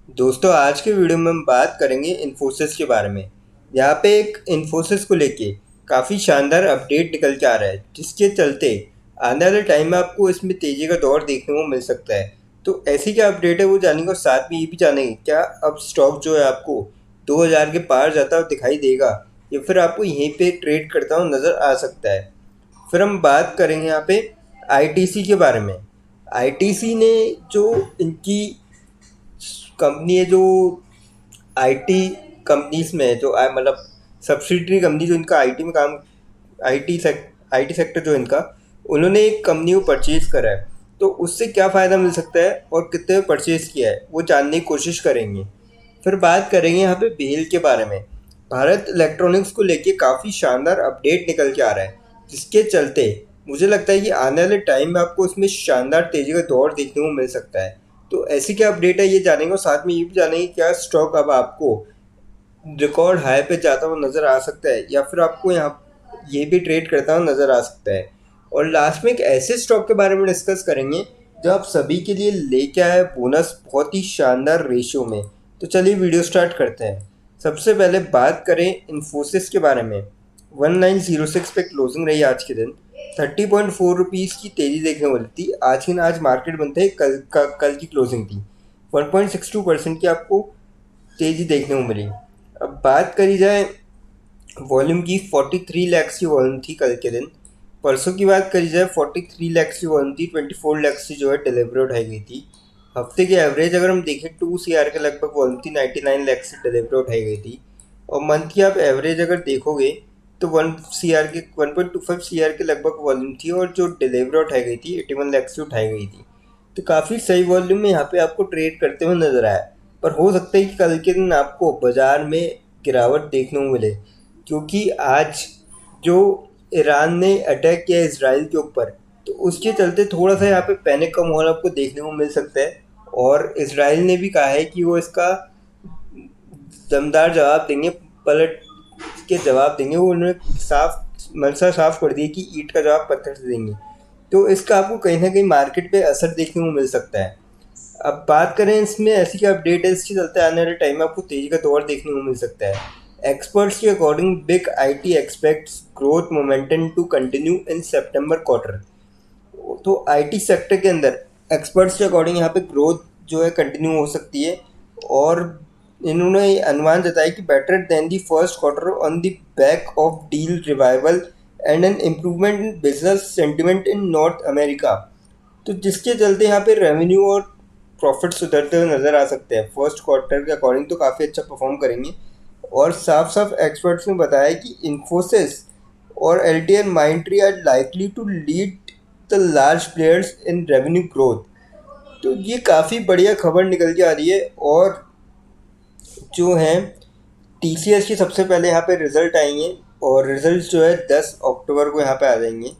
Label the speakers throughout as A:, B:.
A: दोस्तों आज के वीडियो में हम बात करेंगे इन्फोसिस के बारे में। यहाँ पे एक इन्फोसिस को लेके काफ़ी शानदार अपडेट निकल के आ रहा है, जिसके चलते आने वाले टाइम में आपको इसमें तेज़ी का दौर देखने को मिल सकता है। तो ऐसी क्या अपडेट है वो जानेंगे और साथ में ये भी जानेंगे क्या अब स्टॉक जो है आपको 2000 के पार जाता हुआ दिखाई देगा या फिर आपको यहीं पे ट्रेड करता हुआ नज़र आ सकता है। फिर हम बात करेंगे यहाँ पे आईटीसी के बारे में। आईटीसी ने जो इनकी कंपनी है, जो आईटी कंपनीज में है, जो मतलब सब्सिडरी कंपनी जो इनका आईटी में काम, आईटी सेक्टर जो इनका, उन्होंने एक कंपनी को परचेज करा है। तो उससे क्या फ़ायदा मिल सकता है और कितने में परचेज किया है वो जानने की कोशिश करेंगे। फिर बात करेंगे यहाँ पे बेल के बारे में। भारत इलेक्ट्रॉनिक्स को लेके काफ़ी शानदार अपडेट निकल के आ रहा है, जिसके चलते मुझे लगता है कि आने वाले टाइम में आपको उसमें शानदार तेज़ी का दौर देखने को मिल सकता है। तो ऐसी क्या अपडेट है ये जानेंगे और साथ में ये भी जानेंगे क्या स्टॉक अब आपको रिकॉर्ड हाई पे जाता हुआ नज़र आ सकता है या फिर आपको यहाँ ये भी ट्रेड करता हुआ नज़र आ सकता है। और लास्ट में एक ऐसे स्टॉक के बारे में डिस्कस करेंगे जो आप सभी के लिए लेके आए बोनस बहुत ही शानदार रेशियो में। तो चलिए वीडियो स्टार्ट करते हैं। सबसे पहले बात करें इन्फोसिस के बारे में। 1906 पे क्लोजिंग रही आज के दिन। 30.4 रुपीज़ की तेज़ी देखने वाली थी आज मार्केट बनते ही कल की क्लोजिंग थी। 1.62% की आपको तेज़ी देखने को मिली। अब बात करी जाए वॉल्यूम की, 43 लैक्स की वॉल्यूम थी कल के दिन। परसों की बात करी जाए 43 लैक्स की वॉल्यूम थी, 24 लैक्स की जो है डिलीवरी उठाई गई थी। हफ्ते की एवरेज अगर हम देखें 2 CR के लगभग वॉल्यूम थी, 99 लैक्स की डिलीवरी उठाई गई थी। और मंथ की आप एवरेज अगर देखोगे तो 1.25 CR के लगभग वॉल्यूम थी और जो डिलीवरी उठाई गई थी 81 लैक्स की उठाई गई थी। तो काफ़ी सही वॉल्यूम में यहाँ पे आपको ट्रेड करते हुए नजर आया। पर हो सकता है कि कल के दिन आपको बाजार में गिरावट देखने को मिले, क्योंकि आज जो ईरान ने अटैक किया इसराइल के ऊपर, तो उसके चलते थोड़ा सा यहाँ पे पैनिक का माहौल आपको देखने को मिल सकता है। और इसराइल ने भी कहा है कि वो इसका दमदार जवाब देंगे, पलट के जवाब देंगे। वो उन्होंने साफ मनसा साफ कर दी कि ईंट का जवाब पत्थर से देंगे। तो इसका आपको कहीं ना कहीं मार्केट पे असर देखने को मिल सकता है। अब बात करें इसमें ऐसी क्या अपडेट है, इसके चलते आने वाले टाइम में आपको तेजी का दौर देखने को मिल सकता है। एक्सपर्ट्स के according big IT expects growth momentum to continue in September quarter. तो आईटी सेक्टर के अंदर एक्सपर्ट्स के अकॉर्डिंग यहाँ पे ग्रोथ जो है कंटिन्यू हो सकती है। और इन्होंने अनुमान जताया कि better than the first quarter on the back of deal revival and an improvement in business sentiment in north America. तो जिसके चलते यहाँ पे रेवेन्यू और प्रॉफिट सुधरते हुए नज़र आ सकते हैं। फर्स्ट क्वार्टर के अकॉर्डिंग तो काफ़ी अच्छा परफॉर्म करेंगे। और साफ साफ एक्सपर्ट्स ने बताया कि इन्फोसिस और L T N Mindtree are likely to lead the large players in revenue growth. तो ये काफ़ी बढ़िया खबर निकल के आ रही है। और जो है टीसीएस की सबसे पहले यहाँ पे रिज़ल्ट आएंगे और रिज़ल्ट जो है 10 अक्टूबर को यहाँ पे आ जाएंगे।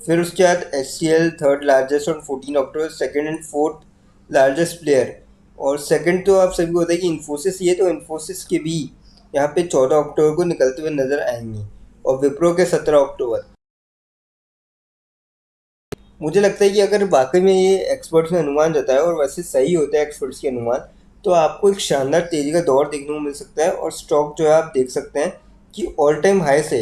A: फिर उसके बाद H C L third largest on 14 October, second and fourth largest player. और सेकंड तो आप सभी को पता है कि इन्फोसिस, ये तो इन्फोसिस के भी यहाँ पे 14 अक्टूबर को निकलते हुए नज़र आएंगे और विप्रो के 17 अक्टूबर। मुझे लगता है कि अगर वाकई में ये एक्सपर्ट्स ने अनुमान जताया और वैसे सही होता है एक्सपर्ट्स के अनुमान, तो आपको एक शानदार तेज़ी का दौर देखने को मिल सकता है। और स्टॉक जो है आप देख सकते हैं कि ऑल टाइम हाई से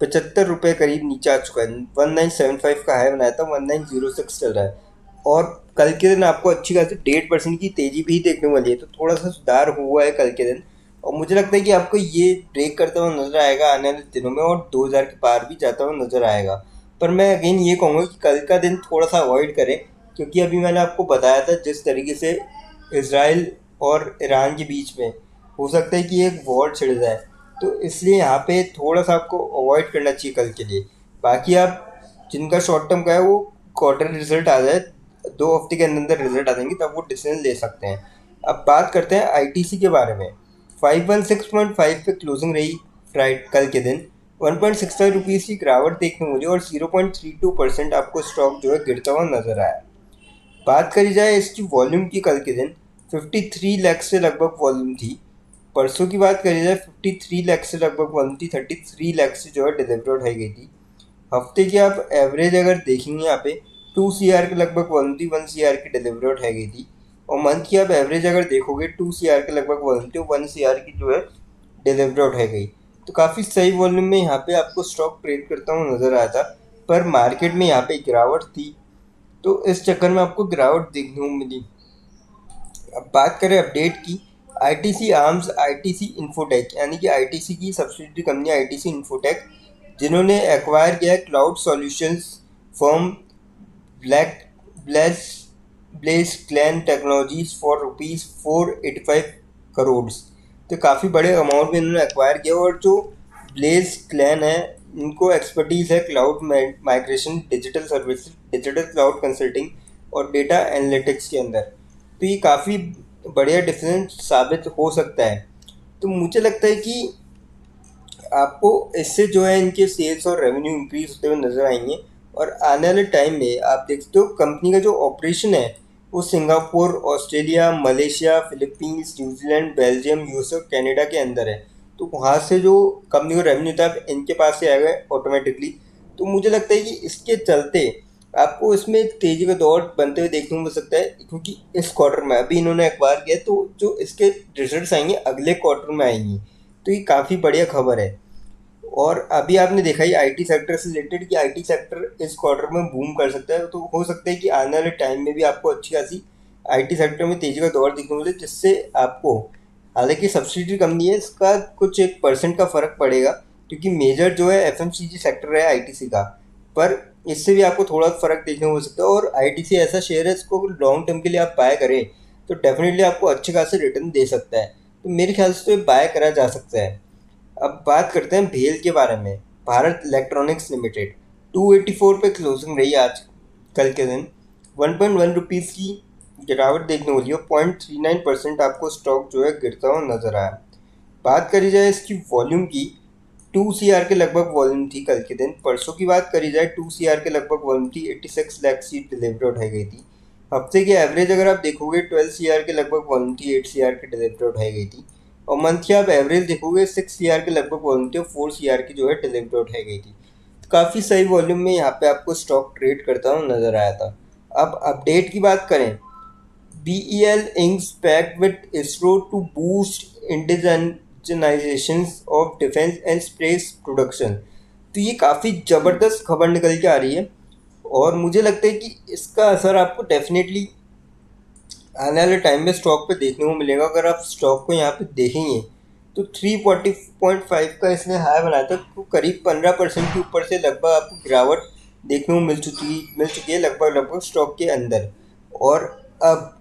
A: 75 रुपये करीब नीचे आ चुका है। 1975 का हाई बनाया था, 1906 चल रहा है। और कल के दिन आपको अच्छी खासी 1.5% की तेज़ी भी देखने को मिली है, तो थोड़ा सा सुधार हुआ है कल के दिन। और मुझे लगता है कि आपको ये ब्रेक करता हुआ नजर आएगा आने वाले दिनों में और 2000 के पार भी जाता हुआ नजर आएगा। पर मैं अगेन ये कहूँगा कि कल का दिन थोड़ा सा अवॉइड करें, क्योंकि अभी मैंने आपको बताया था जिस तरीके से इसराइल और ईरान के बीच में हो सकता है कि एक वॉर छिड़ जाए, तो इसलिए यहाँ पे थोड़ा सा आपको अवॉइड करना चाहिए कल के लिए। बाकी आप जिनका शॉर्ट टर्म का है वो क्वार्टर रिजल्ट आ जाए, 2 हफ्ते के अंदर अंदर रिजल्ट आ जाएंगे, तब वो डिसीजन ले सकते हैं। अब बात करते हैं आईटीसी के बारे में। 516.5 पे क्लोजिंग रही फ्राइड कल के दिन। 1.65 रुपीज़ की गिरावट देखने को मिली और 0.32% आपको स्टॉक जो है गिरता हुआ नजर आया। बात करी जाए इसकी वॉल्यूम की कल के दिन, 53 लाख से लगभग वॉल्यूम थी। परसों की बात करी जाए 53 लाख से लगभग वॉल्यूम थी, 33 लाख से जो है डिलीवरी उठाई गई थी। हफ्ते की आप एवरेज अगर देखेंगे यहाँ पे 2 CR के लगभग वॉल्यूम थी, 1 CR की डिलीवरी उठाई गई थी। और मंथ की आप एवरेज अगर देखोगे 2 CR के लगभग वॉल्यूम थी, 1 CR की जो है डिलीवरी उठाई गई। तो काफ़ी सही वॉल्यूम में यहाँ पे आपको स्टॉक ट्रेड करता हुआ नज़र आया था, पर मार्केट में यहाँ पे गिरावट थी, तो इस चक्कर में आपको गिरावट देखने को मिली। अब बात करें अपडेट की, आईटीसी आर्म्स आईटीसी इन्फोटेक यानी कि आईटीसी की सब्सिडियरी कंपनी आईटीसी इन्फोटेक, जिन्होंने एक्वायर किया cloud solutions firm black bless bless clan technologies for ₹485 crore. तो काफ़ी बड़े अमाउंट में इन्होंने एक्वायर किया। और जो ब्लेस क्लैन है, इनको एक्सपर्टीज़ है cloud migration, digital service, digital cloud consulting और डेटा एनालिटिक्स के अंदर। तो ये काफ़ी बढ़िया डिफरेंस साबित हो सकता है। तो मुझे लगता है कि आपको इससे जो है इनके सेल्स और रेवेन्यू इंक्रीज होते हुए नज़र आएंगे। और आने वाले टाइम में आप देखते हो कंपनी का जो ऑपरेशन है वो Singapore, Australia, Malaysia, Philippines, New Zealand, Belgium, USA और कनाडा के अंदर है। तो वहाँ से जो कंपनी को रेवेन्यू था इनके पास से आएगा ऑटोमेटिकली। तो मुझे लगता है कि इसके चलते आपको इसमें एक तेज़ी का दौर बनते हुए देखने को मिल सकता है, क्योंकि इस क्वार्टर में अभी इन्होंने एक्वायर किया, तो जो इसके रिजल्ट्स आएंगे अगले क्वार्टर में आएंगी। तो ये काफ़ी बढ़िया खबर है। और अभी आपने देखा ही आईटी सेक्टर से रिलेटेड कि आईटी सेक्टर इस क्वार्टर में बूम कर सकता है। तो हो सकता है कि आने वाले टाइम में भी आपको अच्छी खासी आईटी सेक्टर में तेज़ी का दौर देखने को मिले, जिससे आपको, हालांकि सब्सिडी कंपनी है, इसका कुछ 1% का फ़र्क पड़ेगा, क्योंकि मेजर जो है एफएमसीजी सेक्टर है आईटीसी का। पर इससे भी आपको थोड़ा फ़र्क देखने को मिल सकता है। और आईटीसी ऐसा शेयर है, इसको लॉन्ग टर्म के लिए आप बाय करें तो डेफिनेटली आपको अच्छे खासे रिटर्न दे सकता है। तो मेरे ख्याल से तो ये बाय करा जा सकता है। अब बात करते हैं भेल के बारे में। भारत इलेक्ट्रॉनिक्स लिमिटेड 284 पे क्लोजिंग रही आज कल के दिन। 1.1 रुपीज़ की गिरावट देखने को मिली और 0.39% आपको स्टॉक जो है गिरता हुआ नजर आया। बात करी जाए इसकी वॉल्यूम की, 2 CR के लगभग वॉल्यूम थी कल के दिन। परसों की बात करी जाए 2 CR के लगभग वॉल्यूम थी, 86 लाख सीट डिलीवरी उठाई गई थी। हफ्ते के एवरेज अगर आप देखोगे 12 CR के लगभग वॉल्यूम थी, 8 CR की डिलीवरी उठाई गई थी। और मंथ की आप एवरेज देखोगे 6 CR के लगभग वॉल्यूम थी और 4 CR की जो है डिलीवरी उठाई गई थी। तो काफ़ी सही वॉल्यूम में यहाँ पे आपको स्टॉक ट्रेड करता हुआ नजर आया था। अब अपडेट की बात करें, BEL inks pact with ISRO to boost indigenization of defense and space production। तो ये काफ़ी ज़बरदस्त खबर निकल के आ रही है, और मुझे लगता है कि इसका असर आपको डेफिनेटली आने वाले टाइम में स्टॉक पे देखने को मिलेगा। अगर आप स्टॉक को यहाँ पे देखेंगे तो 340.5 का इसने हाई बनाया था, तो करीब 15% के ऊपर से लगभग आपको गिरावट देखने को मिल चुकी है लगभग स्टॉक के अंदर। और अब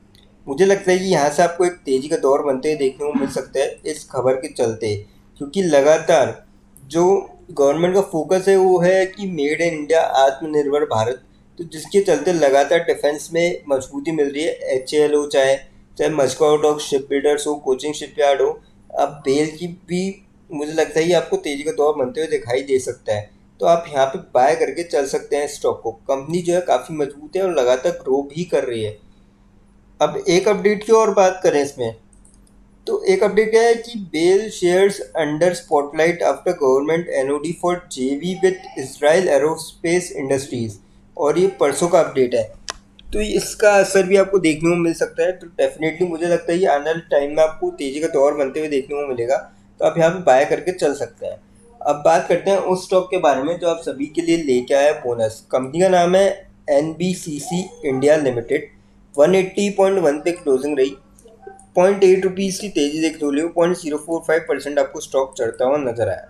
A: मुझे लगता है कि यहाँ से आपको एक तेज़ी का दौर बनते हुए देखने को मिल सकता है इस खबर के चलते, क्योंकि लगातार जो गवर्नमेंट का फोकस है वो है कि मेड इन इंडिया, आत्मनिर्भर भारत। तो जिसके चलते लगातार डिफेंस में मजबूती मिल रही है। HAL हो, चाहे चाहे मस्को डॉक शिप बिल्डर्स हो, कोचिंग शिपयार्ड हो, अब बेल की भी मुझे लगता है कि आपको तेज़ी का दौर बनते हुए दिखाई दे सकता है। तो आप यहाँ पे बाय करके चल सकते हैं स्टॉक को। कंपनी जो है काफ़ी मजबूत है और लगातार ग्रो भी कर रही है। अब एक अपडेट की और बात करें इसमें, तो एक अपडेट क्या है कि BEL shares under spotlight after government NOD for JV with Israel aerospace industries. और ये परसों का अपडेट है, तो इसका असर भी आपको देखने को मिल सकता है। तो डेफिनेटली मुझे लगता है कि आने वाले टाइम में आपको तेज़ी का दौर बनते हुए देखने को मिलेगा, तो आप यहाँ पे बाय करके चल सकते हैं। अब बात करते हैं उस स्टॉक के बारे में जो आप सभी के लिए लेके आया बोनस। कंपनी का नाम है NBCC इंडिया लिमिटेड। 180.1 पे क्लोजिंग रही, 0.8 रुपीज़ की तेज़ी देखने को मिली, 0.045% आपको स्टॉक चढ़ता हुआ नजर आया।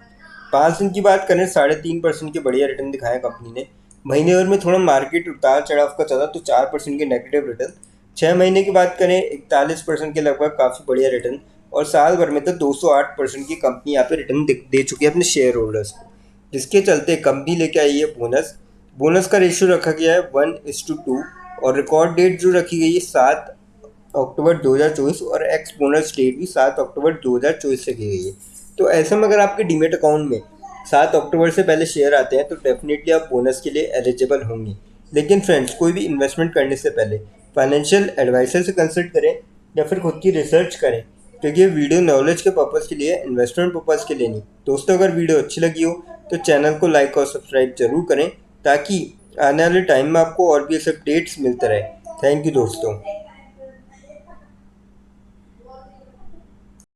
A: 5 दिन की बात करें 3.5% के बढ़िया रिटर्न दिखाया कंपनी ने। महीने भर में थोड़ा मार्केट उतार चढ़ाव का चला तो 4% के नेगेटिव रिटर्न। 6 महीने की बात करें 41% के लगभग काफ़ी बढ़िया रिटर्न। और साल भर में तो 208% की कंपनी यहाँ पे रिटर्न दे चुकी है अपने शेयर होल्डर्स को, जिसके चलते कंपनी लेके आई है बोनस। बोनस का रेशियो रखा गया है 1:2 और रिकॉर्ड डेट जो रखी गई है 7 अक्टूबर 2024 और एक्स बोनस डेट भी 7 अक्टूबर 2024 से की गई है। तो ऐसे में अगर आपके डीमेट अकाउंट में 7 अक्टूबर से पहले शेयर आते हैं तो डेफिनेटली आप बोनस के लिए एलिजिबल होंगे। लेकिन फ्रेंड्स, कोई भी इन्वेस्टमेंट करने से पहले फाइनेंशियल एडवाइजर से कंसल्ट करें या फिर खुद की रिसर्च करें, क्योंकि ये वीडियो नॉलेज के पर्पज़ के लिए, इन्वेस्टमेंट पर्पज़ के लिए नहीं। दोस्तों, अगर वीडियो अच्छी लगी हो तो चैनल को लाइक और सब्सक्राइब जरूर करें, ताकि आने वाले टाइम में आपको और भी ऐसे अपडेट्स मिलते रहे। थैंक यू दोस्तों।